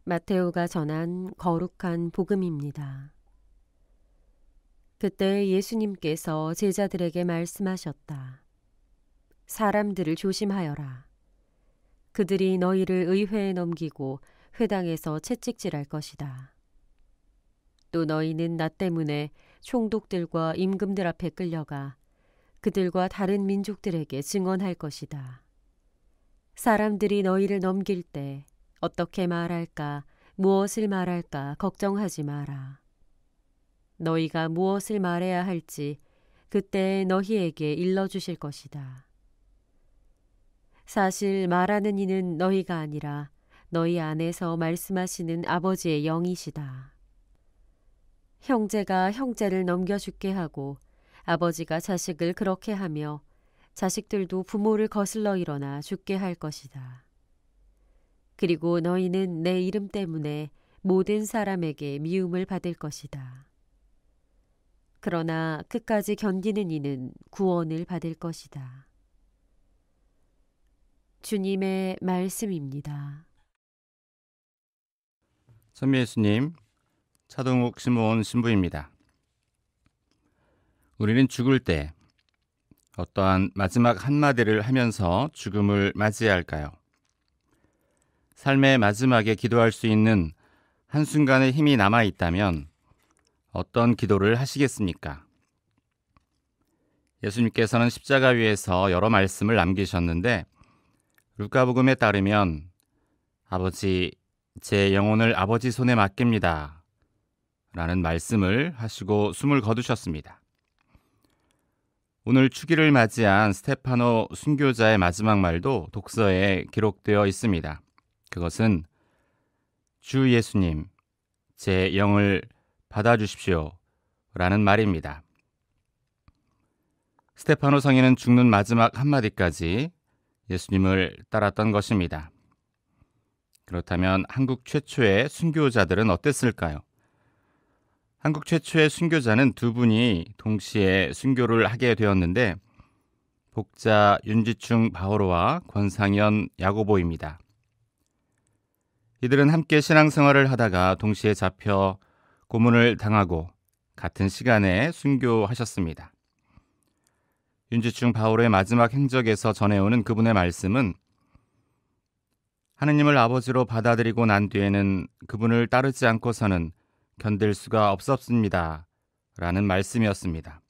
마테오가 전한 거룩한 복음입니다. 그때 예수님께서 제자들에게 말씀하셨다. 사람들을 조심하여라. 그들이 너희를 의회에 넘기고 회당에서 채찍질할 것이다. 또 너희는 나 때문에 총독들과 임금들 앞에 끌려가 그들과 다른 민족들에게 증언할 것이다. 사람들이 너희를 넘길 때 어떻게 말할까, 무엇을 말할까 걱정하지 마라. 너희가 무엇을 말해야 할지 그때 너희에게 일러주실 것이다. 사실 말하는 이는 너희가 아니라 너희 안에서 말씀하시는 아버지의 영이시다. 형제가 형제를 넘겨죽게 하고 아버지가 자식을 그렇게 하며 자식들도 부모를 거슬러 일어나 죽게 할 것이다. 그리고 너희는 내 이름 때문에 모든 사람에게 미움을 받을 것이다. 그러나 끝까지 견디는 이는 구원을 받을 것이다. 주님의 말씀입니다. 선미 예수님, 차동욱 신무원 신부입니다. 우리는 죽을 때 어떠한 마지막 한마디를 하면서 죽음을 맞이해야 할까요? 삶의 마지막에 기도할 수 있는 한순간의 힘이 남아있다면 어떤 기도를 하시겠습니까? 예수님께서는 십자가 위에서 여러 말씀을 남기셨는데 루카복음에 따르면 아버지, 제 영혼을 아버지 손에 맡깁니다 라는 말씀을 하시고 숨을 거두셨습니다. 오늘 축일을 맞이한 스테파노 순교자의 마지막 말도 독서에 기록되어 있습니다. 그것은 주 예수님, 제 영을 받아주십시오 라는 말입니다. 스테파노 성인은 죽는 마지막 한마디까지 예수님을 따랐던 것입니다. 그렇다면 한국 최초의 순교자들은 어땠을까요? 한국 최초의 순교자는 두 분이 동시에 순교를 하게 되었는데 복자 윤지충 바오로와 권상현 야고보입니다. 이들은 함께 신앙생활을 하다가 동시에 잡혀 고문을 당하고 같은 시간에 순교하셨습니다. 윤지충 바오로의 마지막 행적에서 전해오는 그분의 말씀은 하느님을 아버지로 받아들이고 난 뒤에는 그분을 따르지 않고서는 견딜 수가 없었습니다 라는 말씀이었습니다.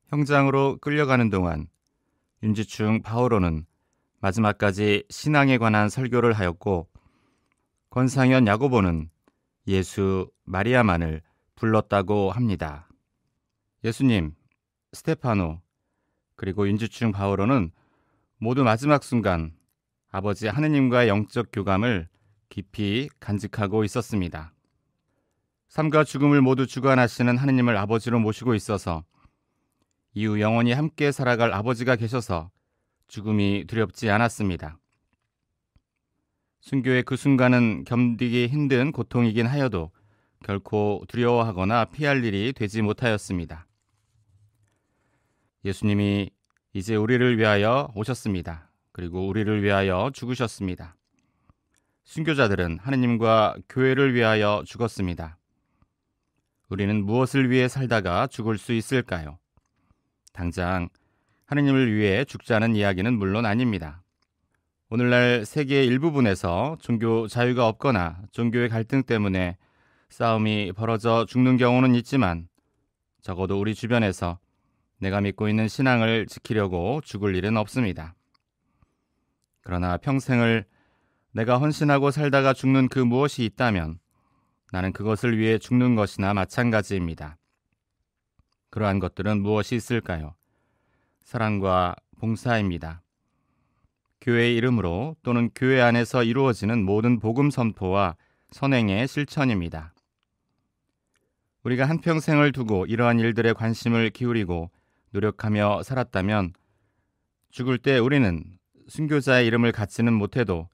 형장으로 끌려가는 동안 윤지충 바오로는 마지막까지 신앙에 관한 설교를 하였고 권상현 야고보는 예수 마리아만을 불렀다고 합니다. 예수님, 스테파노, 그리고 윤지충 바오로는 모두 마지막 순간 아버지 하느님과의 영적 교감을 깊이 간직하고 있었습니다. 삶과 죽음을 모두 주관하시는 하느님을 아버지로 모시고 있어서 이후 영원히 함께 살아갈 아버지가 계셔서 죽음이 두렵지 않았습니다. 순교의 그 순간은 견디기 힘든 고통이긴 하여도 결코 두려워하거나 피할 일이 되지 못하였습니다. 예수님이 이제 우리를 위하여 오셨습니다. 그리고 우리를 위하여 죽으셨습니다. 순교자들은 하느님과 교회를 위하여 죽었습니다. 우리는 무엇을 위해 살다가 죽을 수 있을까요? 당장 하느님을 위해 죽자는 이야기는 물론 아닙니다. 오늘날 세계의 일부분에서 종교 자유가 없거나 종교의 갈등 때문에 싸움이 벌어져 죽는 경우는 있지만 적어도 우리 주변에서 내가 믿고 있는 신앙을 지키려고 죽을 일은 없습니다. 그러나 평생을 내가 헌신하고 살다가 죽는 그 무엇이 있다면 나는 그것을 위해 죽는 것이나 마찬가지입니다. 그러한 것들은 무엇이 있을까요? 사랑과 봉사입니다. 교회의 이름으로 또는 교회 안에서 이루어지는 모든 복음 선포와 선행의 실천입니다. 우리가 한평생을 두고 이러한 일들에 관심을 기울이고 노력하며 살았다면 죽을 때 우리는 순교자의 이름을 갖지는 못해도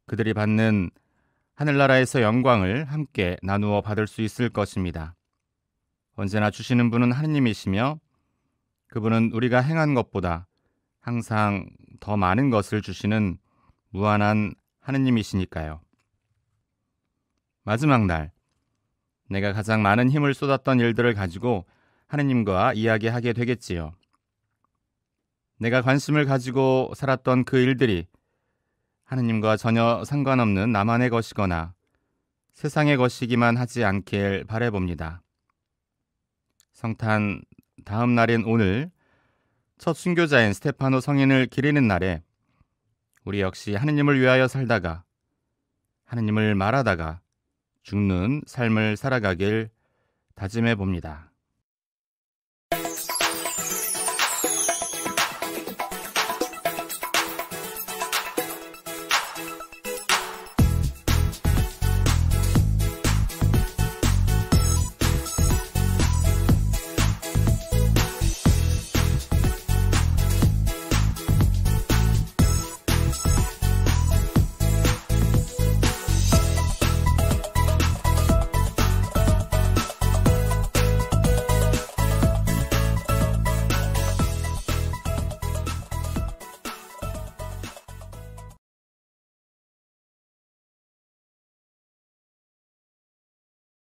그들이 받는 하늘나라에서 영광을 함께 나누어 받을 수 있을 것입니다. 언제나 주시는 분은 하느님이시며 그분은 우리가 행한 것보다 항상 더 많은 것을 주시는 무한한 하느님이시니까요. 마지막 날, 내가 가장 많은 힘을 쏟았던 일들을 가지고 하느님과 이야기하게 되겠지요. 내가 관심을 가지고 살았던 그 일들이 하느님과 전혀 상관없는 나만의 것이거나 세상의 것이기만 하지 않길 바라봅니다. 성탄 다음 날인 오늘, 첫 순교자인 스테파노 성인을 기리는 날에 우리 역시 하느님을 위하여 살다가 하느님을 말하다가 죽는 삶을 살아가길 다짐해 봅니다.